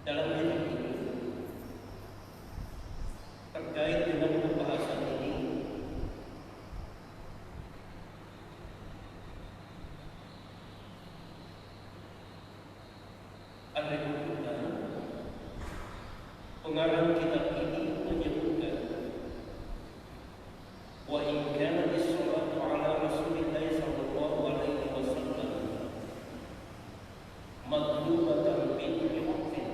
dalam hidup ini terkait dengan pembahasan ini. Ada kebutuhan pengarang kitab ini menyebutkan wa in kana as-salatu ala Rasulillah sallallahu alaihi wasallam matlubatan bi waqtin.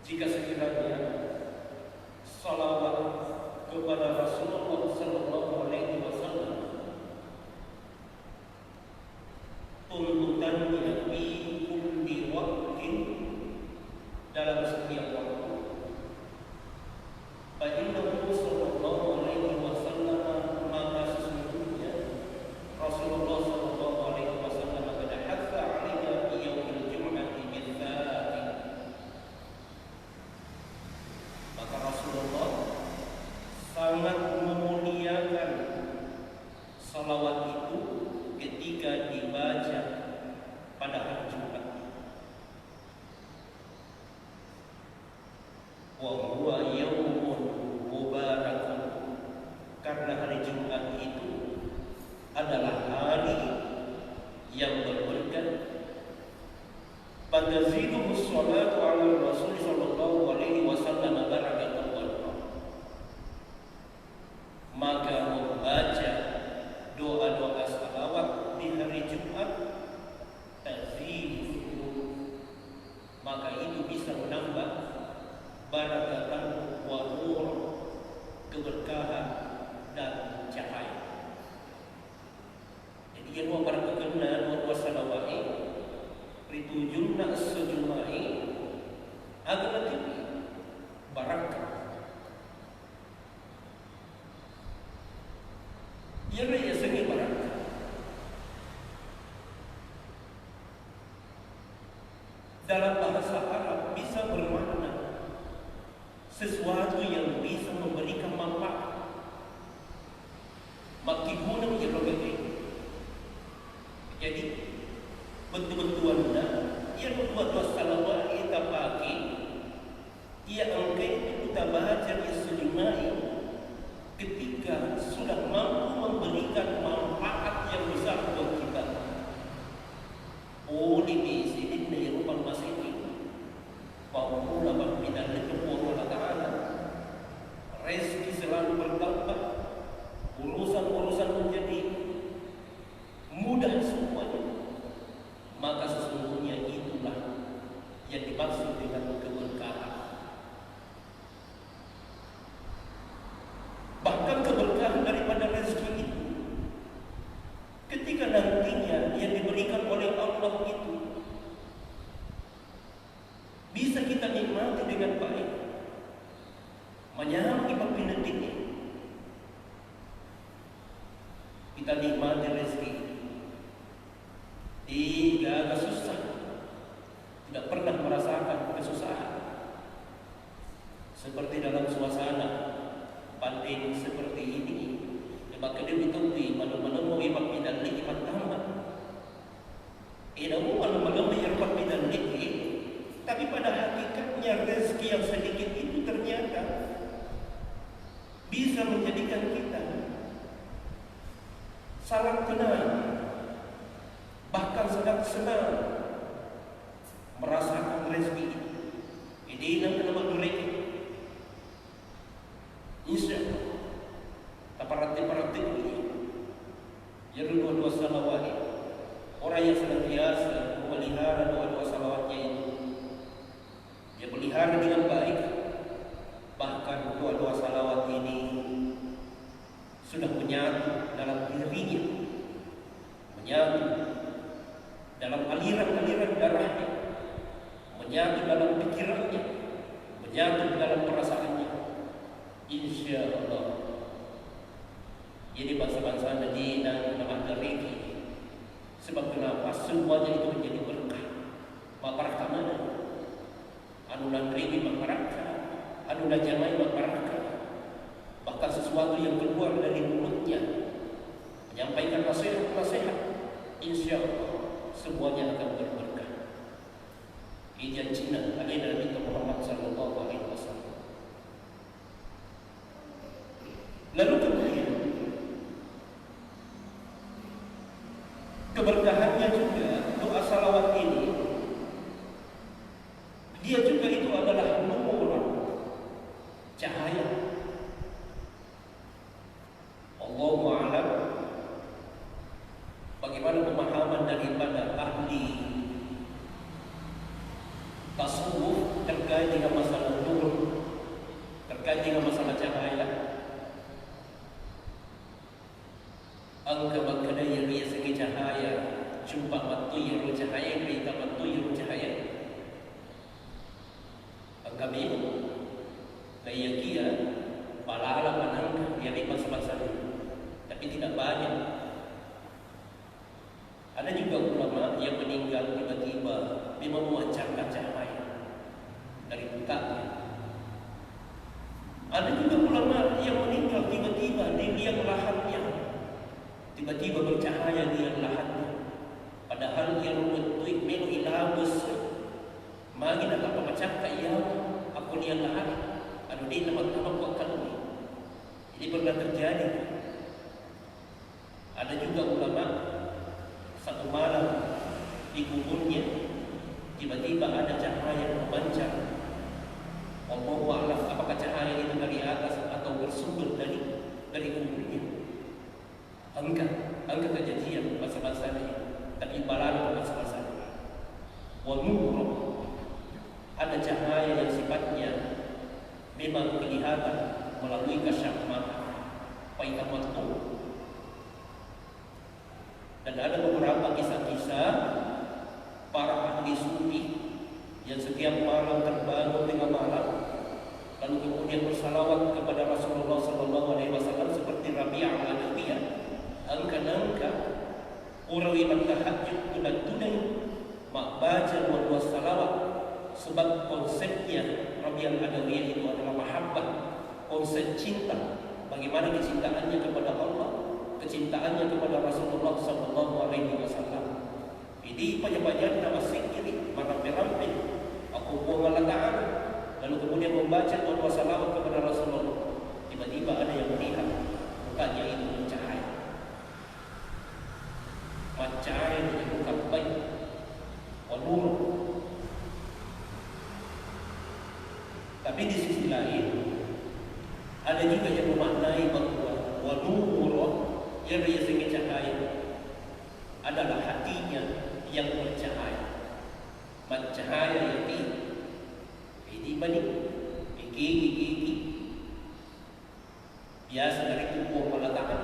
Jika sekiranya salawat kepada Rasulullah sallallahu alaihi wasallam tuntutannya bi kulli waqtin, dalam setiap waktu, fa innahu sallallahu alaihi wasallam, maka sesungguhnya Rasulullah sallallahu alaihi wasallam qad hatha 'alaiha fi yaumil jum'ati bil-fati. Maka Rasulullah sangat memuliakan salawat itu ketika dibaca pada hari Jumat. Wa huwa yaumun mubarakun, karena hari Jumat itu adalah hari yang berberkah. Fataziduhu sholatu ala Rasul sallallahu alaihi wasallam barakatan wa rahmah. Maka membaca doa-doa salawat di hari Jumat taziduhu, maka itu bisa menambah barakatan wa nur, keberkahan dan cahaya. Jadi yang wa barakatan wa salawai ritujunna as-sujumai aglatin barakah. Ia raya sengi barakah. Dalam bahasa Arab bisa bermakna sesuatu yang bisa memberikan manfaat. Makibunang yang berbeda. Jadi betul-betul yang dua salawat kita pakai, ia angkat kita baca istimewa ketika sudah mampu memberikan manfaat yang besar buat kita. Oh, di sini dari ruang masih ini. Bahwa dapat bidang itu Allah Ta'ala, rezeki selalu bertambah, urusan-urusan menjadi mudah semuanya. Maka sesungguhnya itulah yang dimaksud dengan keberkahan. Bahkan keberkahan daripada rezeki itu, ketika nantinya yang diberikan oleh Allah itu bisa kita nikmati dengan baik, menyambut perpindahan ini, kita nikmati rezeki, tidak susah, tidak pernah merasakan kesusahan, seperti dalam suasana pandemi seperti ini. Maka dia ditunggu malam-malam mau ibadah pindah lagi pertama, mau malam-malam ibadah pindah lagi. Tapi pada hakikatnya rezeki yang sedikit itu ternyata bisa menjadikan kita sangat tenang, bahkan sangat senang merasakan rezeki itu. Ini yang kenapa mereka insya Allah taparat-taparat ini yang dua-dua salawat, orang yang senantiasa memelihara dua-dua salawatnya itu, dia pelihara dengan baik. Bahkan doa-doa salawat ini sudah menyatu dalam dirinya, menyatu dalam aliran-aliran darahnya, menyatu dalam pikirannya, menyatu dalam perasaannya. Insya Allah. Jadi bangsa-bangsa Madinah dalam rezeki. Sebab kenapa? Semuanya itu menjadi berkah. Barakah mana? Anunan rezeki barakah, anunan jamai barakah. Bahkan sesuatu yang keluar dari mulutnya menyampaikan nasihat-nasihat, insya Allah semuanya akan berberkah. Ijan Cina alaina Nabi Muhammad sallallahu alaihi wasallam. Lalu kemudian keberkahannya juga doa salawat ini, dia juga itu adalah nur, cahaya. Allahu a'lam bagaimana pemahaman daripada ahli tasawuf terkait dengan masalah nur, terkait dengan masalah cahaya. Angka maknanya dia segi cahaya, jumpa matuiru cahaya, berita matuiru cahaya. Angka bingung, layakia, palala manangka, dia lima semasa tapi tidak banyak. Ada juga ulama yang meninggal tiba-tiba dia memancarkan cahaya dari mukanya. Ada juga ulama yang meninggal tiba-tiba di liang lahatnya, tiba-tiba bercahaya di liang lahatnya. Padahal dia menuntut menu ilabus magi dapat memecahkan ia aku liang lahat. Aduh dia nama-nama buatkan ini. Ini pernah terjadi. Ada juga ulama satu malam di kuburnya tiba-tiba ada cahaya memancar. Allahu a'lam apakah cahaya itu dari atas atau bersumber dari kuburnya. Angka kejadian masa-masa ini, tapi balana masa-masa ini. Wa nur, ada cahaya yang sifatnya memang kelihatan melalui kasyaf mata, paita mata. Dan ada beberapa kisah-kisah para ahli sufi yang setiap malam terbangun tengah malam lalu kemudian bersalawat kepada Rasulullah sallallahu alaihi wasallam seperti Rabi'ah al-Adawiyah. Angka-angka orang yang tahajud tunai mak baca wa salawat, sebab konsepnya Rabi'ah al-Adawiyah itu adalah mahabbah, konsep cinta. Bagaimana kecintaannya kepada Allah, kecintaannya kepada Rasulullah sallallahu alaihi wasallam. Ini banyak-banyak nama sikiri, marampe-rampe. Aku buang Allah Ta'ala, lalu kemudian membaca doa salawat kepada Rasulullah. Tiba-tiba ada yang melihat mukanya itu bercahaya. Cahaya dengan muka baik, nur. Tapi di sisi lain ada juga yang memaknai bahwa nur yang dia segi cahaya adalah hatinya yang bercahaya. Cahaya yang ini balik gigi biasa dari tubuh Allah Ta'ala,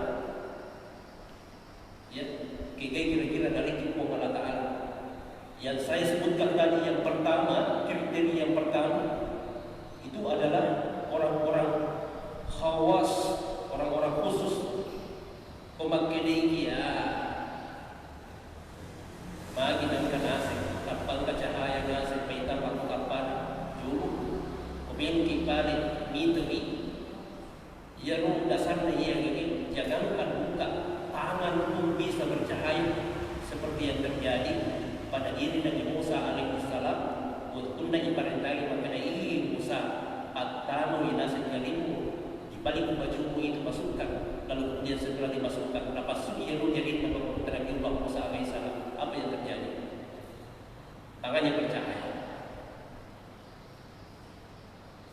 ya kira-kira dari tubuh Allah Ta'ala. Yang saya sebutkan tadi yang pertama, kriteria yang pertama itu adalah orang-orang khawas, orang-orang khusus pemakai dia magi dan kanasih kapal cahaya ngasih pita paku kapan dulu pemilik balik mitri ya ruh dasarnya yang ini jangankan buka tangan pun bisa bercahaya seperti yang terjadi pada diri Nabi Musa alaihissalam. Kunna ibarantai mengenai Musa at-tamu inasin kalimu di balik bajumu itu masukkan, lalu kemudian setelah dimasukkan lepas ia jadi Nabi Allah Musa alaihissalam. Apa yang terjadi? Tangannya bercahaya.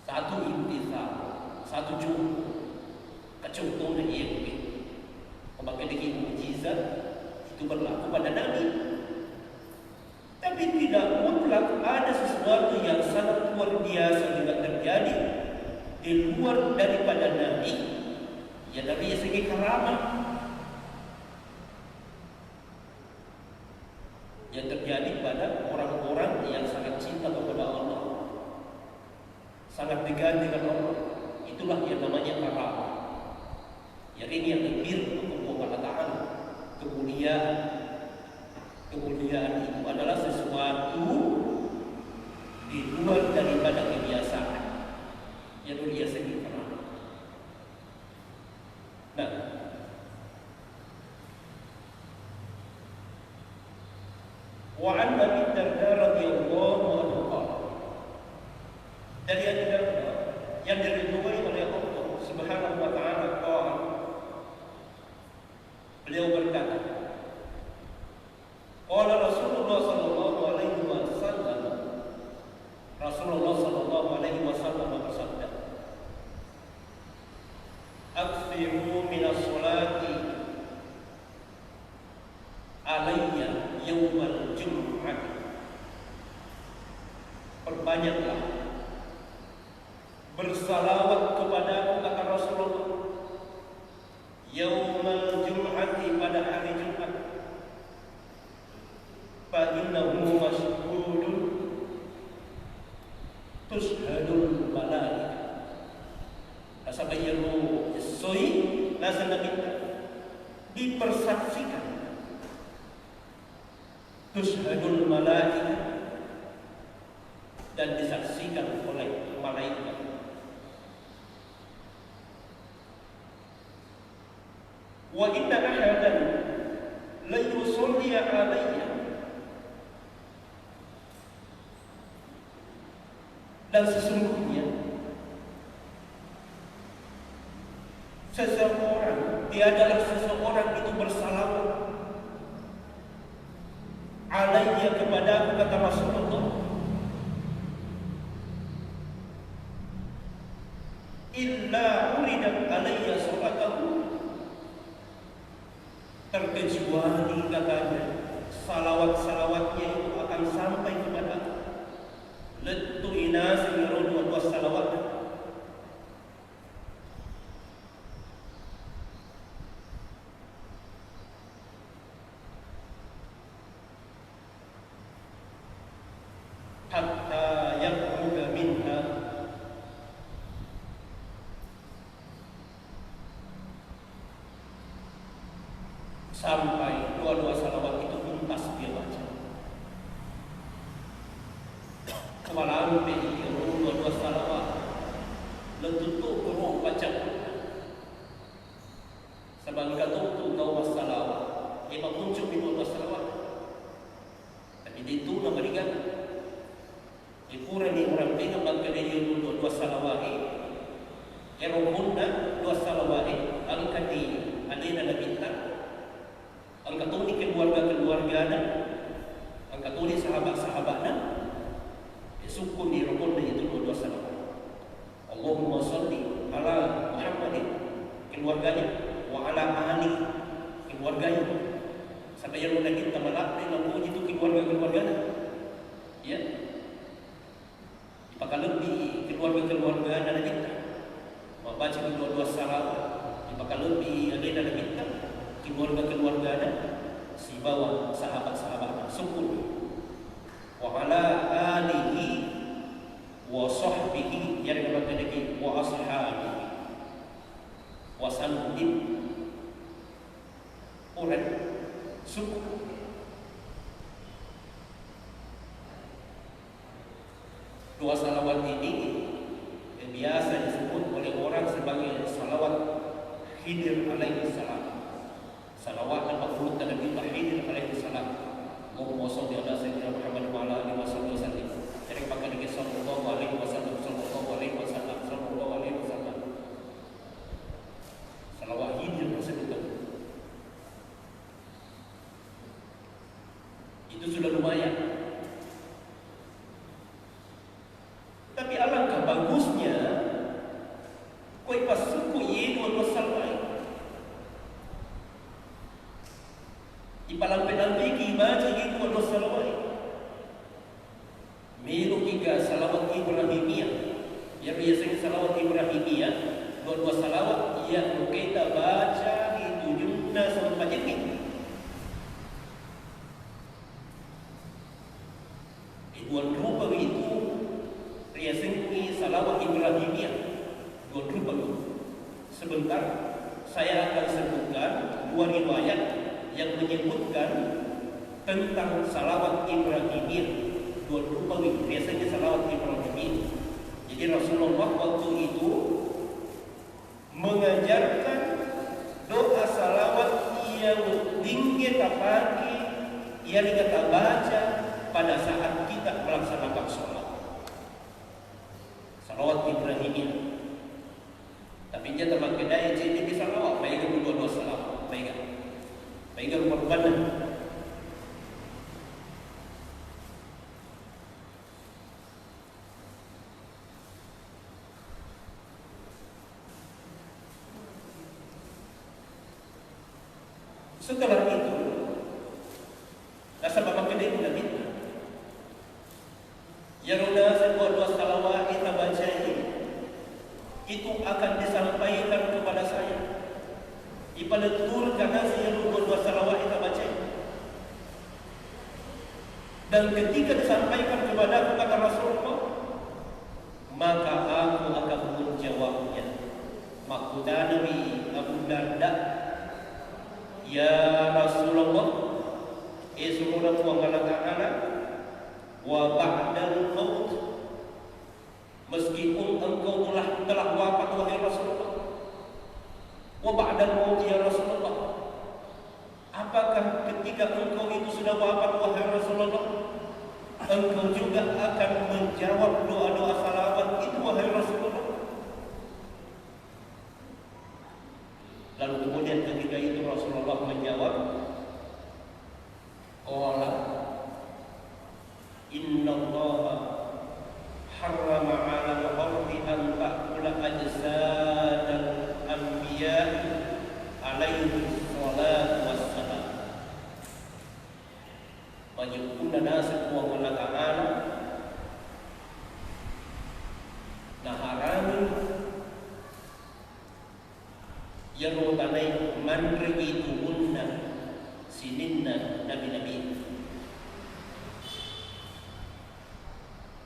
Satu intisar, satu jumpa kecuntung dan ia begitu. Memakai dikit mujizat itu berlaku pada Nabi. Tapi tidak mutlak, ada sesuatu yang sangat luar biasa juga terjadi di luar daripada Nabi, ya dari segi karamah yang terjadi pada orang-orang yang sangat cinta kepada Allah, sangat dekat dengan Allah. Itulah yang namanya karamah. Jadi ini yang lebih untuk Allah Ta'ala. Kemuliaan itu adalah sesuatu di luar daripada kebiasaan yang dia sendiri karamah. Nah, wa an Abi Darda radhiyallahu anhu yang diridhoi oleh Allah Subhanahu wa taala. Beliau berkata, qala Rasulullah sallallahu alaihi wasallam, Rasulullah sallallahu alaihi wasallam bersabda, "Aktsiru minas sholati alayya yaumal jum'ah." Perbanyaklah bersalawat kepadaku, kata Rasulullah, yaumal jum'ati, pada hari Jumat. Fa innahu mashhudun tushhadul malaikah. Asabayaru soi nasana kita dipersaksikan, tushhadul malaikah, dan disaksikan oleh malaikat. Wa inna ahadan la yusalli alayya, dan sesungguhnya seseorang, tiadalah seseorang itu bersalawat alayya kepadaku, kata Rasulullah, illa uridat alayya salatahu, terkecuali katanya salawat-salawatnya itu akan sampai kepada letu inas dua salawat. Hatta yakhruja minha, sampai dua salawat itu tuntas dia baca. Kemalaan dia dua salawat letutuk roh baca. Sebab katu tahu salawat, ia muncul di dua salawat. Tapi itu nama dia kurang ni orang tengok bangka dia dua salawat. Erohunda dua salawat angkat di adina nabita, angkat tu ni keluarga-keluarga, angkat tu ni sahabat-sahabatnya. Sukun di rukun itu dua salawat. Allahumma salli ala Muhammadin, keluarganya, wa ala ahli, keluarganya. Sampai yang mana kita malak dengan puji itu keluarga-keluarganya. Ya. Apakah lebih keluarga-keluarga Nabi kita membaca dua salawat? Apakah lebih ada Nabi kita keluarga-keluarga si bawah sahabat-sahabat sukun. Wa ala alihi wa sahbihi, yang dikatakan lagi wa ashabihi wa sallim, orang suku. Dua salawat ini yang biasa disebut oleh orang sebagai salawat Khidir alaihi salam, salawat 40 Nabi Khidir alaihi salam. Allahumma shalli ala sayyidina Muhammad wa ala alihi wasallam. Jadi pakai dengan sallallahu alaihi wasallam, sallallahu alaihi wasallam, sallallahu alaihi wasallam. Salawat Khidir tersebut itu sudah lumayan. Tapi alangkah bagusnya kau pas suku ye dua salawat. Ipalang penalti baca itu dua salawat. Milu tiga salawat Ibrahimiyah. Yang biasanya salawat Ibrahimiyah dua salawat yang kita baca itu jumlah sama macam ini. Dua rupa itu biasanya salawat Ibrahimiyah dua rupa itu. Sebentar saya akan sebutkan dua riwayat yang menyebutkan tentang salawat Ibrahimiyah dua rupa itu. Biasanya salawat Ibrahimiyah. Jadi Rasulullah waktu itu mengajarkan doa salawat yang tinggi pagi yang kita baca pada saat kita melaksanakan sholat. Salawat Ibrahimiyah. Tapi dia teman kedai jadi bisa lawak, baik ke dua salam, baik ke rumah Setelah itu, rasa bapak kedai pun minta. Yaruna sebuah dua salawat kita baca itu akan disampaikan kepada saya. Ipaletur karena saya dua salawat kita baca. Dan ketika disampaikan kepada kata Rasulullah, maka aku akan menjawabnya. Maksudnya Nabi Abu Darda, ya Rasulullah, Rasulullah Ta'ala, wa ba'dal maut, meskipun engkau telah wafat wahai Rasulullah, wa ba'dal maut ya Rasulullah, apakah ketika engkau itu sudah wafat wahai Rasulullah, engkau juga akan menjawab doa-doa salawat itu wahai Rasulullah? Lalu kemudian ketika itu Rasulullah menjawab, qala inna allaha harrama 'ala al-ardi an ta'kula ajsad al-anbiya alaihi salatu wassalam. Wajibuna nasib wa Allah ta'ala naharani yarutanai manri tuhunna sininna nabi-nabi.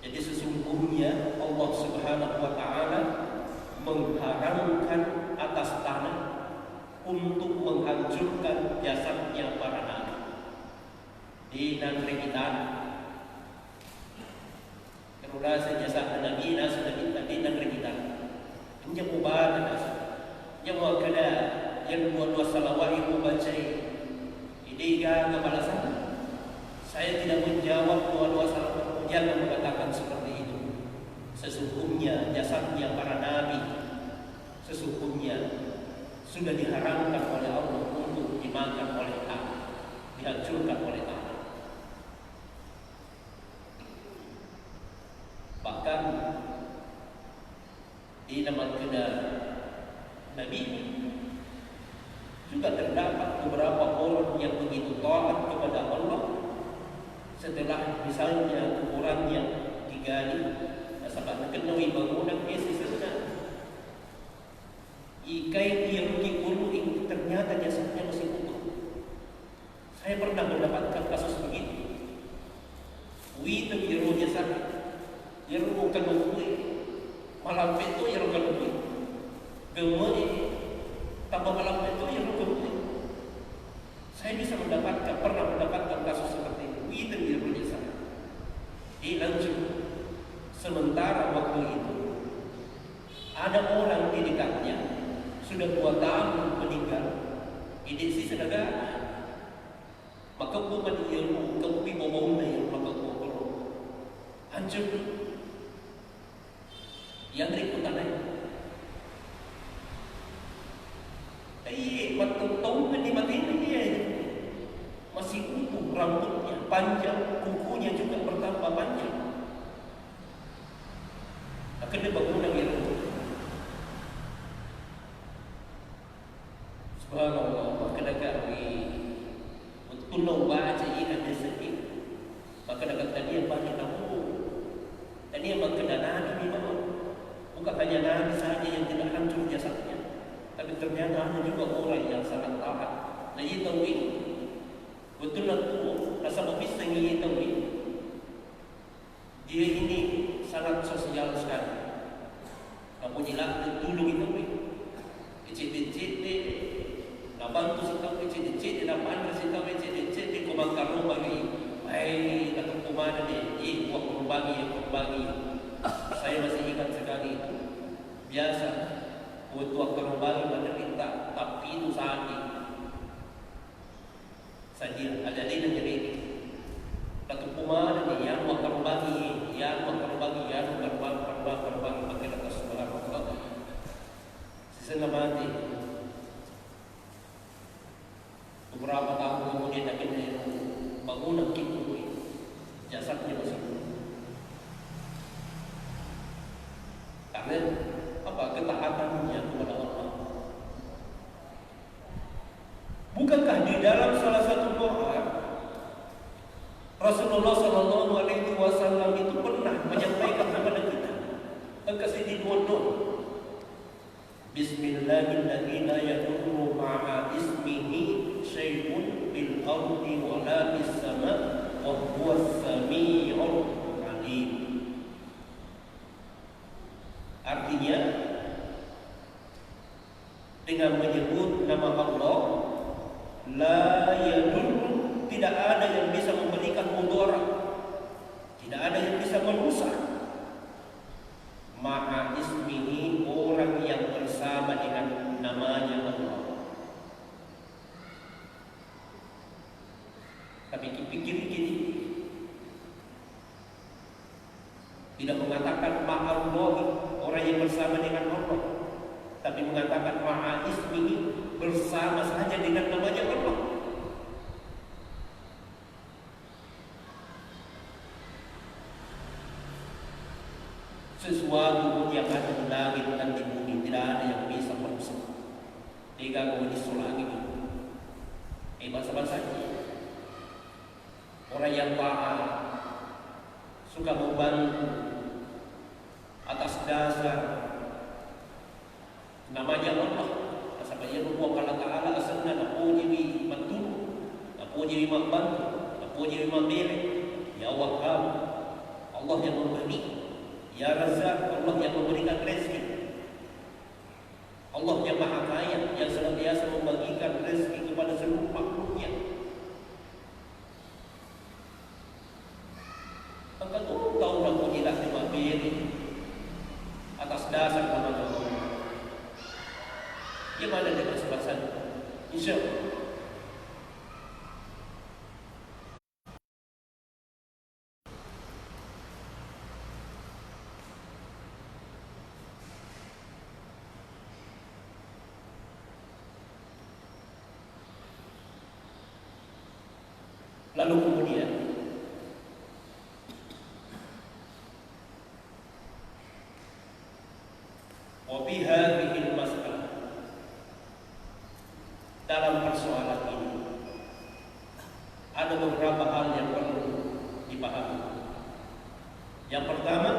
Jadi sesungguhnya Allah Subhanahu wa Ta'ala mengharamkan atas tanah untuk menghancurkan jasadnya para nabi di negeri kita. Karena jasad nabi sudah minta di negeri kita. Ini ubah yang mau kena yang dua salawat ibu baca ini kepala saya tidak menjawab dua salawat. Jangan mengatakan seperti itu. Sesungguhnya jasadnya para nabi sesungguhnya sudah diharamkan oleh Allah untuk dimakan oleh tanah, dihancurkan oleh tanah. Bahkan di nama kena Nabi juga terdapat beberapa orang yang begitu taat kepada Allah setelah misalnya kuburannya digali, sebab kenui bangunan sesungguhnya ikai dia pergi guru itu ternyata jasadnya masih utuh. Saya pernah mendapatkan kasus begitu. Itu biru jasad, biru kenui, malam itu biru kenui. Kemudian tambah malam itu yang kemudian saya bisa pernah mendapatkan kasus seperti itu di Indonesia. Dilanjut sementara waktu itu ada orang di dekatnya sudah 2 tahun meninggal, ini sisi negara. Maka bukan ilmu kepi bobongnya yang maka hancur yang berikutan lain. Matang-tang ni mati dia masih utuh, rambutnya panjang, kukunya juga bertambah panjang. Akan dia bangunan yang subhanallah. Maka kami betul baca ikan dia sedih. Maka tadi yang bagi tahu dan dia mengkenal nabi memang bukan hanya nabi saja yang tidak hancur jasadnya, tapi ternyata ada juga orang yang sangat taat. Nah, ia tahu ini betul lah tu rasa bisa ini tahu ini. Dia ini sangat sosial sekali. Kamu jelas dulu itu ini. Cete-cete, nak bantu si tahu cete-cete, nak pandai si tahu cete-cete, kau bangkar rumah ini. Hai, kata kumana ni, buat berbagi. Saya masih ingat sekali itu. Biasa buat berbagi menderita, tapi itu sakit. Saja ada dia jadi kata kumana ni, yang buat berbagi, berbagi pakai atas subhanallah. setengah mati. Beberapa tahun kemudian akhirnya bangunan itu jasadnya masih karena apa? Ketaatannya kepada Allah. Bukankah di dalam salah satu doa Rasulullah Shallallahu Alaihi Wasallam itu pernah menyampaikan kepada kita kasih di dua doa. Bismillahirrahmanirrahim la yadurru ma'a ismihi syai'un bil ardi wa la bis sama' wa huwas sami'ul alim. Artinya dengan menyebut nama Allah la yadurru, tidak ada yang bisa memberikan mudarat, tidak ada yang bisa merusak. Ma'a ismihi, orang yang bersama dengan namanya Allah. Tapi pikir gini, tidak mengatakan ma'allah, orang yang bersama dengan Allah, tapi mengatakan ma'a ismihi, bersama saja dengan namanya Allah. Sesuatu yang ada di langit dan di bumi tidak ada yang bisa merusak. Tiga kondisi lagi itu. Bangsa-bangsa orang yang taat, suka membantu atas dasar namanya Allah. Sampai dia berbuat Allah Taala asalnya napuji bi bantu, napuji bi membantu, napuji bi memberi. Ya Wahhab, Allah yang memberi. Ya Razzaq, Allah yang memberikan rezeki. Allah yang Maha Kaya, yang senantiasa membagikan rezeki kepada seluruh makhluknya. Maka tahu pujilah terima beri atas dasar nama Allah. Gimana dengan sebab Insya Allah. Lalu kemudian wa fi hadhihi al-mas'alah, dalam persoalan ini ada beberapa hal yang perlu dipahami. Yang pertama,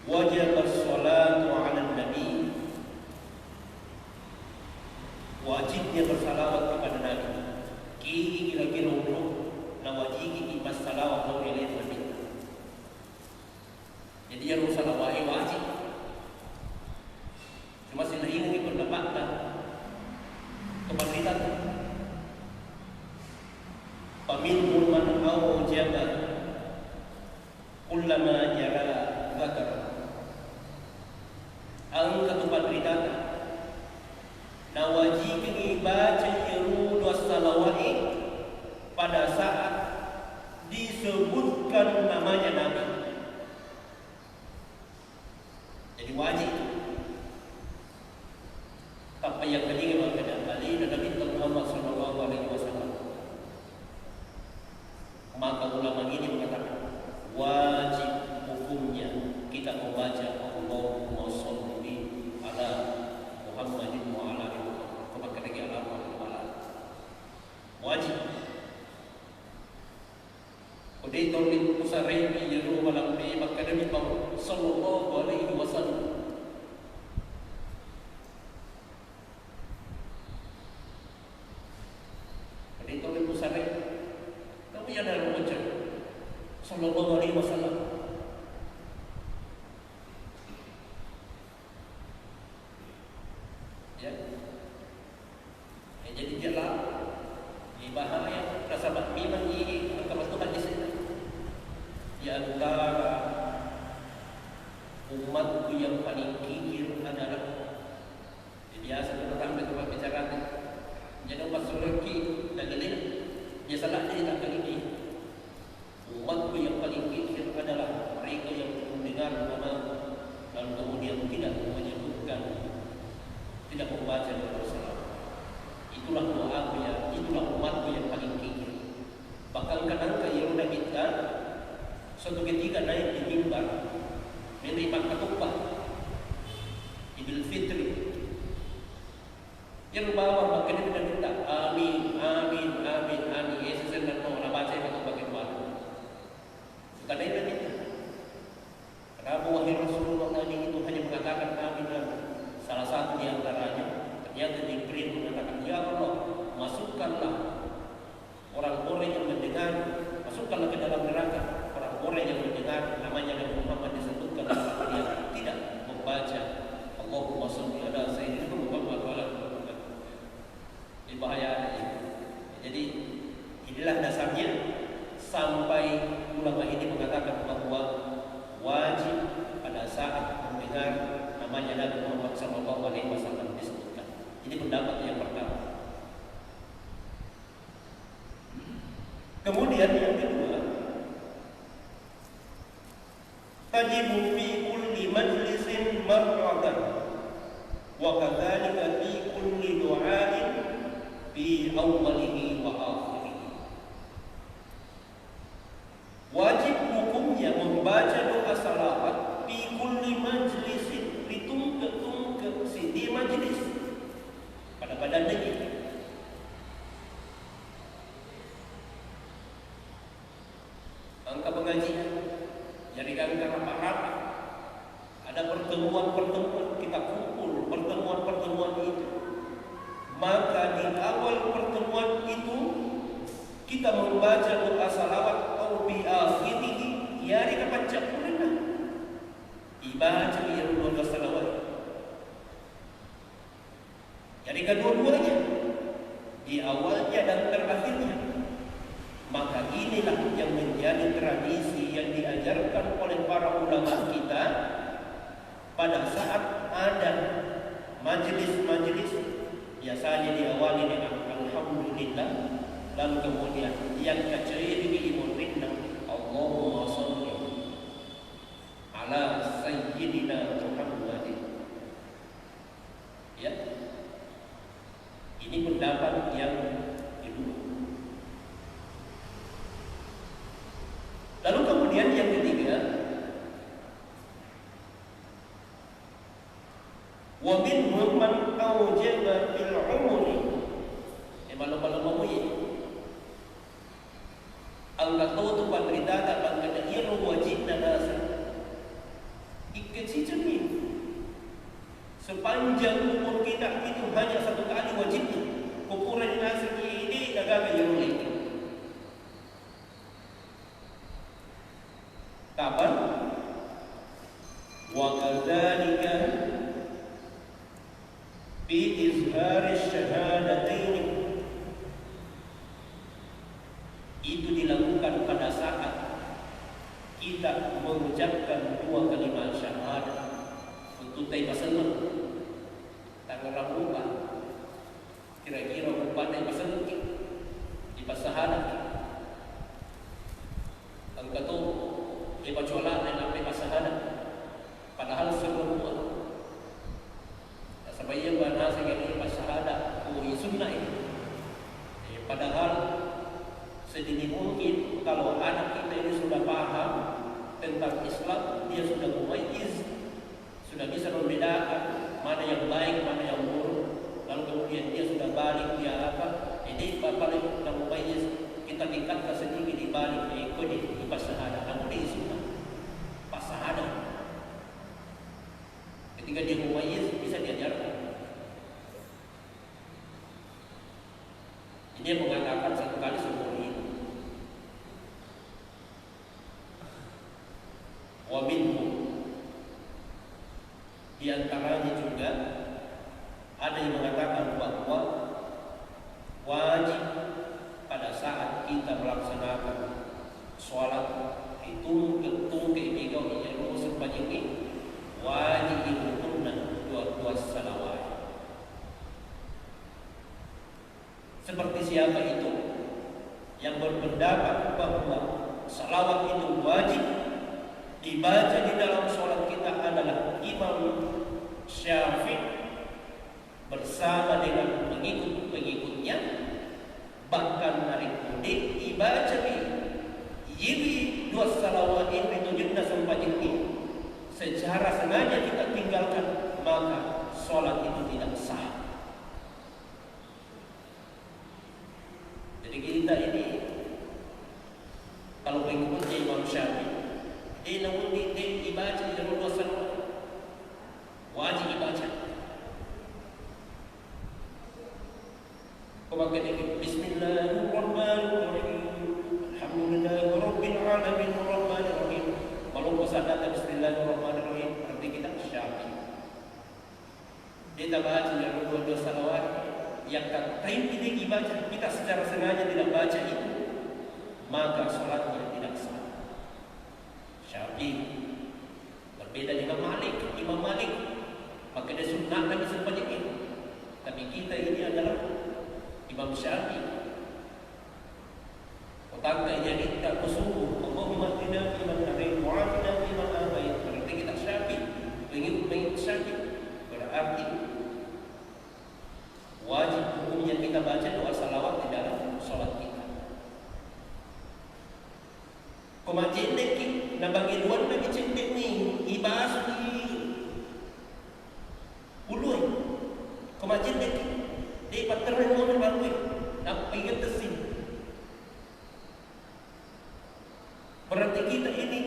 wajib as-salatu 'ala nabi, wajibnya bersalawat kepada Nabi. Kini kira-kira untuk nawajiki imas salawat oleh Nabi. Jadi yang bersalawat wajib. Cuma sila ini berdapatkan kebangkitan. Faminhum man awjaba kullama jara zakar. Angka kebangkitan nawajib baca yurud wassalawai pada saat disebutkan namanya Nabi. Jadi wajib. Apa yang kedua berkata Ali dan Nabi Muhammad sallallahu alaihi wasallam. Maka ulama ini mengatakan wajib hukumnya kita membaca Allahumma shalli ala Muhammadin wa ala alihi wajib. Udah tolong usahain di rumah lampi maka Nabi Muhammad sallallahu alaihi wasallam. Udah tolong usahain. Tapi ada yang macam sallallahu alaihi wasallam. Ya. Jadi jelas di bahaya sahabat memang ini antara Tuhan di sini. Di antara umatku yang paling kikir adalah biasa orang bertempat bicara. Jadi umat suraki dan lain dia salah dia tak kali ini. Umatku yang paling kikir adalah mereka yang mendengar Suatu ketika naik di mimbar menerima khutbah Idul Fitri. Yang bawa makin kita amin amin amin amin Yesus dan Allah baca khutbah kedua. Karena itu kita. Kenapa wahai Rasulullah tadi itu hanya mengatakan amin amin. Salah satu di antaranya ternyata Jibril mengatakan, ya Allah, masukkanlah orang-orang yang mendengar, masukkanlah ke dalam neraka orang-orang yang mendengar namanya Nabi Muhammad disebutkan dalam dia tidak membaca Allahumma shalli ala sayyidina Muhammad wa ala Muhammad. Ini bahaya ini. Jadi inilah dasarnya sampai ulama ini mengatakan bahwa wajib pada saat mendengar namanya Nabi Muhammad SAW disebutkan. Ini pendapat yang pertama. Kemudian yang kedua, tajibu fi kulli majlisin marratan wa kadzalika fi kulli du'ain fi awwalihi wa akhirih. Wajib hukumnya membaca doa salawat fi kulli majlisin, ditunggu-tunggu di majlis pada badan ini. Angka pengajian jadikan rapat-rapat, ada pertemuan-pertemuan, kita kumpul pertemuan-pertemuan itu, maka di awal pertemuan itu kita membaca doa salawat atau bi akhirih ya dikabaca pulanglah ibadah ya doa salawat. Jadi kedua-duanya di awalnya dan terakhirnya. Maka inilah yang menjadi tradisi yang diajarkan oleh para ulama kita pada saat ada majelis-majelis, biasanya diawali dengan alhamdulillah, lalu kemudian yang kecil diimurin Allahumma shalli ala sayyidina Muhammadin. Ya, ini pendapat yang kedua. Lalu kemudian yang ketiga, wa minhum man awjaba fil umri, malu-malu ya. Angkat tahu tu penderita bangkana ia wajib nasa. Ikut cermin. Sepanjang umur kita itu hanya satu kali wajibnya. Ukuran nasa ini gagah yang mulai. Kapan? Wa kadzalika fi izhar asyhadatain, itu dilakukan pada saat kita mengucapkan dua kalimat syahadat. Untuk tay pasalun tanggal rambuka kira-kira upan tay pasalun di pasahadat ang kato ipacola na namin pasahadat padahal semua sabay yung ba sa ganyan pasahadat o isunna padahal sedini mungkin kalau anak kita ini sudah paham tentang Islam, dia sudah mumayyiz, sudah bisa membedakan mana yang baik, mana yang buruk, lalu kemudian dia sudah balik, dia apa, ini paling sudah mumayyiz, kita tingkatkan sedikit di balik di pasahadat, namun di sunnah pasahadat. Ketika dia mumayyiz bisa diajarkan. Ini yang mengatakan satu kali seumur hidup. Wa minhum, di antaranya juga ada yang mengatakan bahwa wajib pada saat kita melaksanakan sholat itu ketung keimigo iyaru sepanjang ini wajib dihukumkan dua salawat. Seperti siapa itu yang berpendapat bahwa salawat itu wajib dibaca di dalam sholat kita adalah Imam Syafi'i bersama dengan pengikut-pengikutnya, bahkan hari kemudian dibaca di dua salawat ini secara sengaja kita tinggalkan, maka sholat itu tidak sah. Jadi kita ini kalau mengikuti Imam Syafi'i, dia namun dibaca di dalam dua salawat, wajib dibaca. Kemudian ini Bismillahirrahmanirrahim, Alhamdulillahirabbil alamin arrahmanirrahim. Kalau bosan kata Bismillahirrahmanirrahim, berarti kita Syafi'i. Dia baca di dalam dua salawat yang time ini dibaca, kita secara sengaja tidak baca itu, maka sholatnya tidak sah. Syafi'i berbeda dengan Malik. Imam Malik maka dia sunnah lagi sebanyak itu. Tapi kita ini adalah Imam Syafi'i. Otaknya jadi tak bersubuh, Allahumma hdina fiman hadait wa afina fiman afait. Berarti kita Syafi'i, mengikut Syafi'i. Berarti wajib hukumnya kita baca doa salawat di dalam sholat kita. Kumajendek na bagiluan na gicendek ni ibas ni uloy. Kumajendek di paterren mo na bagoy na pingin tesin. Berarti kita ini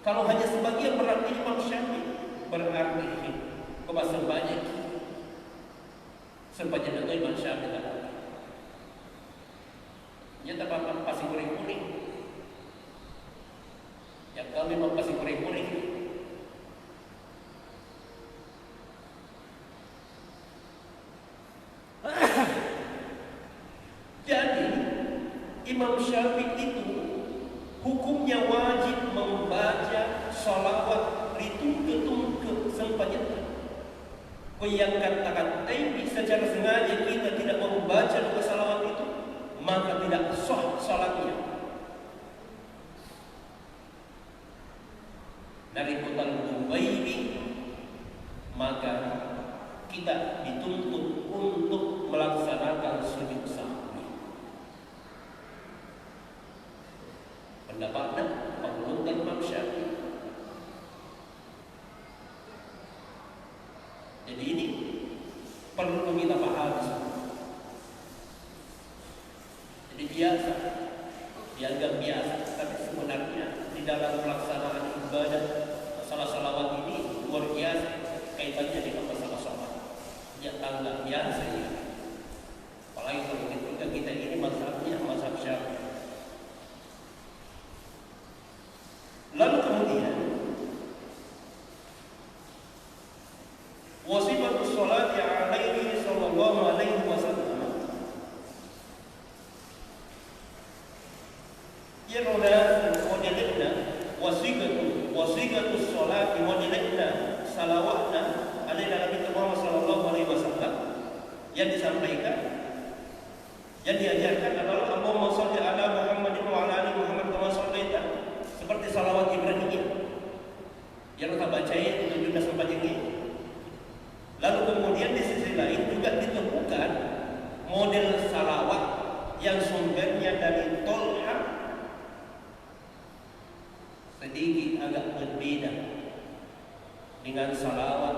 kalau hanya sebagian berarti Imam Syafi'i, berarti kebasa banyak sepanjang itu Imam Syafi'i tak. Dia tak apa pasti kuring-kuring. Yang kami memang pasti kuring-kuring. Jadi Imam Syafi'i itu hukumnya wajib membaca salawat ritungke-tungke sepanjang. Kau yang katakan tapi secara sengaja kita tidak membaca doa salawat itu, maka tidak sah salatnya. Dari Quran Buwairi, maka kita dituntut untuk melaksanakan sujud sahwi. Pendapatnya pengurutan Imam Syafi'i. Jadi ini perlu kita pahami. Jadi biasa, dianggap biasa, tapi sebenarnya di dalam pelaksanaan ibadah masalah salawat ini luar biasa kaitannya dengan masalah sholat. Ya tangga biasa ya. Apalagi kalau kita ini mazhabnya mazhab Syafi'i. Lalu kemudian wasifatus sholati alaihi sallallahu alaihi wasallam. Ya roda modelnya wasifatus sholati modelnya salawatna alaihi Nabi Muhammad sallallahu alaihi wasallam yang disampaikan, yang diajarkan adalah Allahumma sholli ala Muhammadin wa ala ali Muhammad kama shallaita, seperti salawat Ibrahimiyah yang kita bacain 17 ini. Lalu kemudian di sisi lain juga ditemukan model salawat yang sumbernya dari Tolha sedikit agak berbeda dengan salawat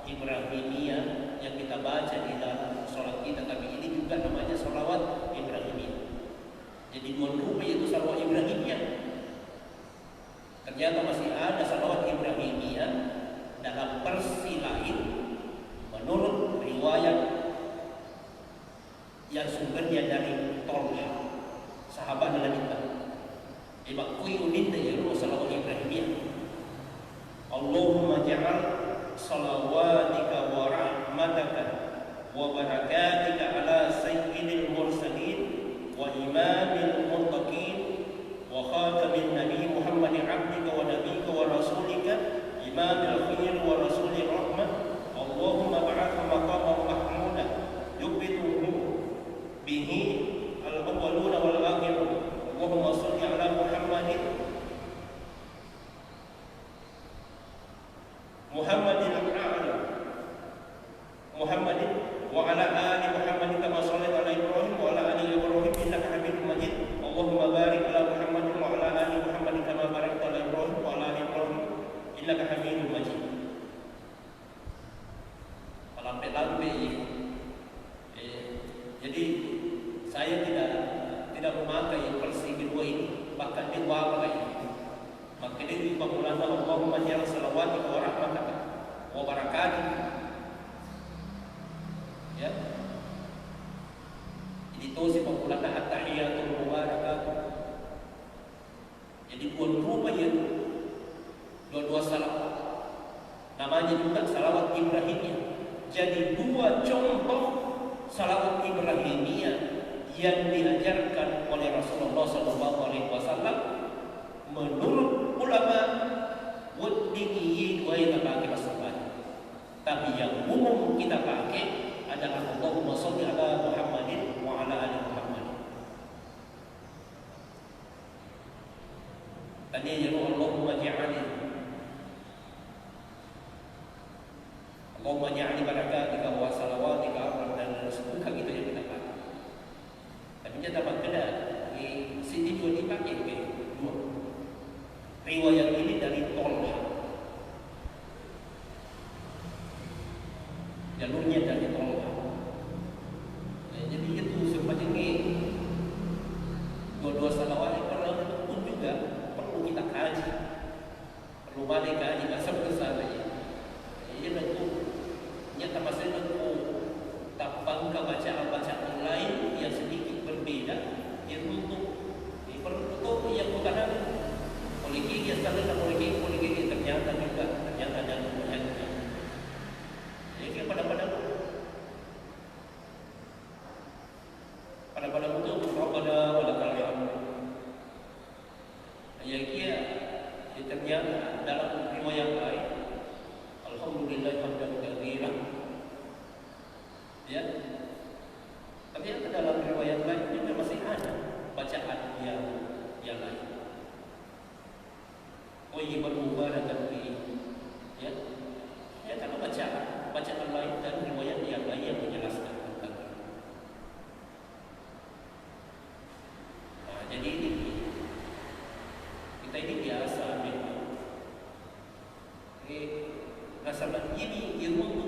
Ibrahimiyah yang kita baca di dalam sholat kita. Tapi ini juga namanya salawat Ibrahimiyah. Jadi dua rupa yaitu salawat Ibrahimiyah. Ternyata masih ada salawat Ibrahimiyah dalam versi lain menurut riwayat yang sumbernya dari Tolha, sahabat Nabi kita. Ibakui uninda ya salawat Ibrahimiyah. Allahumma ja'al salawatika wa rahmataka wa barakatika ala sayyidil mursalin wa imamil muttaqin wa khatamin nabi Muhammadin abdika wa nabika wa rasulika imamil khair wa rasulir rahmah. Allahumma ba'atha maqamah mahmudah yubituhu bihi al-awwaluna wal akhirun. Allahumma salli ala Muhammadin al-a'la Muhammadin wa ala ali Muhammadin kama shallaita ala Ibrahim saya tidak memakai versi kedua ini, bahkan dia pakai ini. Maka dia di pembulan Allahumma ja'al salawati wa rahmataka wa barakatuh. Ya. Jadi itu si pembulan at-tahiyatul mubarakatuh. Jadi dua ya, dua salawat. Namanya juga salawat Ibrahimiyah. Jadi dua contoh salawat Ibrahimiyah yang diajarkan oleh Rasulullah SAW menurut ulama waddihi wa kita pakai masalah. Tapi yang umum kita pakai adalah Allahumma sholli ala Muhammadin wa ala ali Muhammad. Tadi ya Allahumma ja'alni Allahumma ja'alni barakatika wa salawatika dan sebutkan gitu yang kita pakai. Tapi kita pakai di sini juga dipakai dua. Riwayat ini dari Tolha, jalurnya dari Tolha. Jadi itu sebenarnya dua salawat pun juga perlu kita kaji, perlu balik kaji asal kesana. Jadi itu nyata masih itu tapang bacaan lain yang sedikit berbeda, yang untuk perlu yang bukan poliki yang salah dan poliki ternyata ada banyak. Jadi pada untuk pada walakal hamd. Ya kia ternyata dalam riwayat lain alhamdulillah hamdan katsiran. Ya. Tapi yang dalam riwayat lain juga masih ada bacaan yang lain. Thayyiban mubarakan fi. Ya. Ya kalau bacaan lain dan riwayat yang lain yang menjelaskan tentang. Nah, jadi kita ini biasa memang. Nasabah ini ilmu tu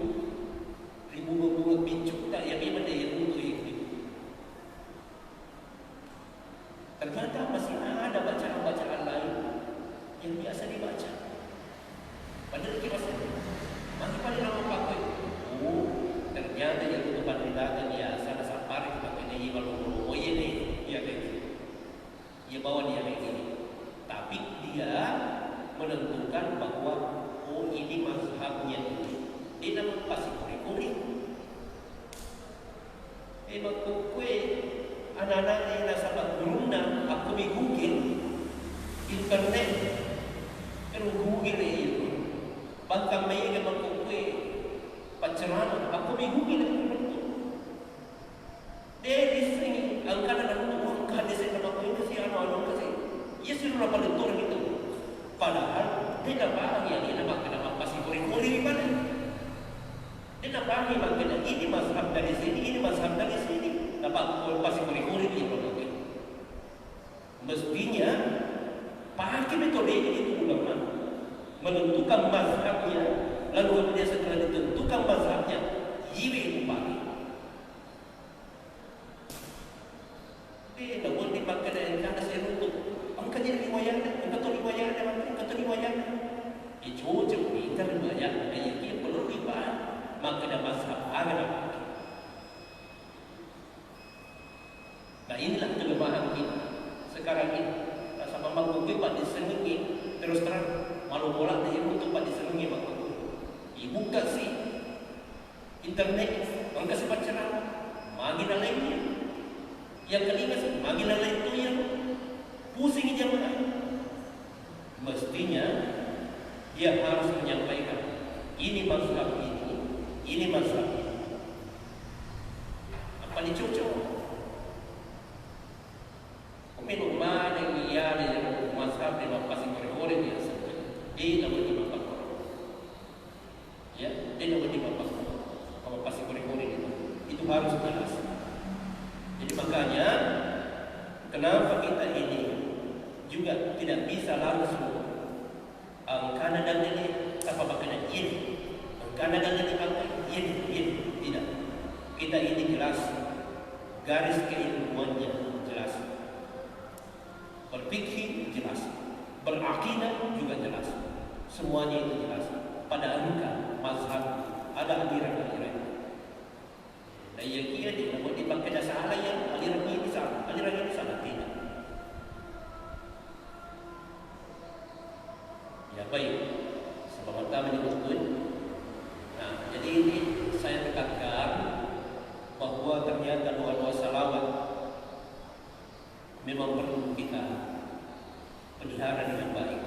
ribu bincuk tak yang memang dia ilmu tu ini. Ternyata masih ada bacaan lain yang biasa dibaca. Padahal kita masih pada nama pakai. Oh, ternyata yang itu panditan ya sana sapari pakai ini kalau ini ya kayak dia bawa dia kayak gini. Tapi dia menentukan bahwa oh ini mazhabnya ini. Dia nama pasti kuri-kuri. Kue anak-anak ini nasabah guruna aku di Google internet kan Google itu bangkang mai ke bangkang kue pacaran aku di Google itu dia di sini angkana dan angkana di sini nama kue si anak kasih ia sudah pada tur gitu padahal dia tak paham yang ini nama pasti kuri-kuri di mana dia tak paham makna ini mazhab dari sini ini mazhab dari sini dapat pasti kuri-kuri dia berbagai. Mestinya pakai metode ini itu ulama menentukan mazhabnya, lalu dia setelah ditentukan mazhabnya, jiwa itu pakai. Tidak boleh dipakai dengan kata serutuk. Angkat jadi riwayatnya, angkat riwayatnya. Cocok kita riwayat, ayat perlu dibahas. Maka ada mazhab agama. Nah inilah kelemahan kita sekarang ini. Sama makhluk kita disenangi terus terang malu bola dia untuk disenangi makhluk. Ibu kasih internet, kasih pacaran, magina lainnya. Yang kelima sih magina lain itu yang pusing jamaah. Mestinya dia harus menyampaikan ini mazhab ini mazhab ini. Apa dicocok? Minum mana yang dia mazhab di bawah pasir kore-kore dia di nama di bawah ya di nama di bawah pasir kore-kore itu harus jelas. Jadi makanya kenapa kita ini juga tidak bisa langsung angkana dan ini apa makna ini angkana dan ini pakai ini tidak kita ini jelas garis keilmuan berfikih jelas, berakidah juga jelas, semuanya itu jelas. Pada angka mazhab ada aliran-aliran. Dan yang kira dia mau dipakai dasar yang aliran ini salah, aliran ini salah tidak. Ya baik, sebab pertama disebut. Nah, jadi ini saya tekankan bahwa ternyata doa-doa salawat memang perlu kita pelihara dengan baik.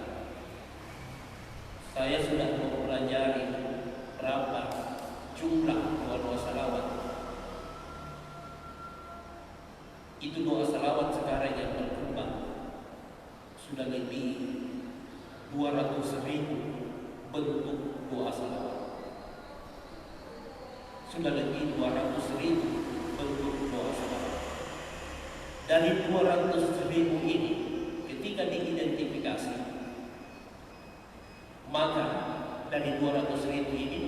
Saya sudah mempelajari berapa jumlah doa-doa salawat. Itu doa salawat sekarang yang berkembang sudah lebih 200.000 bentuk doa salawat. Sudah lebih 200.000 bentuk doa salawat. Dari 200.000 ini, ketika diidentifikasi, maka dari 200.000 ini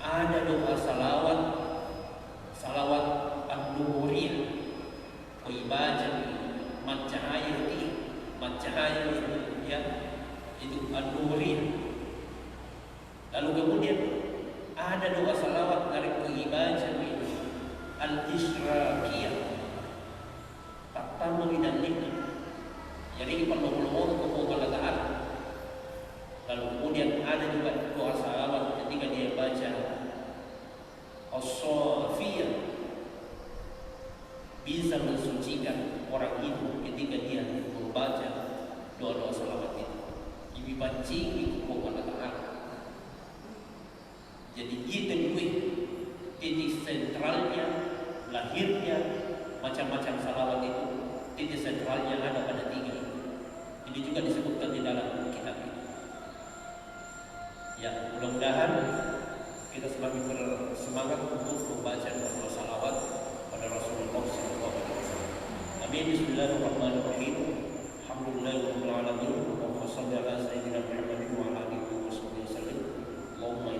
ada doa salawat, salawat an-nuriyah, Waibajah, Macahaya ya, itu an-nuriyah. Lalu kemudian ada doa salawat dari Waibajah al-isyraqiyah, pertama dan nikah. Jadi perlu-perlu kepada Ta'ala. Lalu kemudian ada juga doa salawat ketika dia baca as-safiyah, bisa mensucikan orang itu ketika dia membaca doa-doa salawat itu. Ibi pancing itu kepada Ta'ala. Jadi itu titik sentralnya, lahirnya macam-macam salawat itu. Titik sentralnya ada pada 3. Ini juga disebutkan di dalam kitab ini. Ya, mudah-mudahan kita semakin bersemangat untuk membaca doa salawat pada Rasulullah SAW. Amin. Bismillahirrahmanirrahim. Alhamdulillahirabbil alamin. Wa sallallahu ala sayyidina Muhammadin wa ala alihi wasallam. Allahumma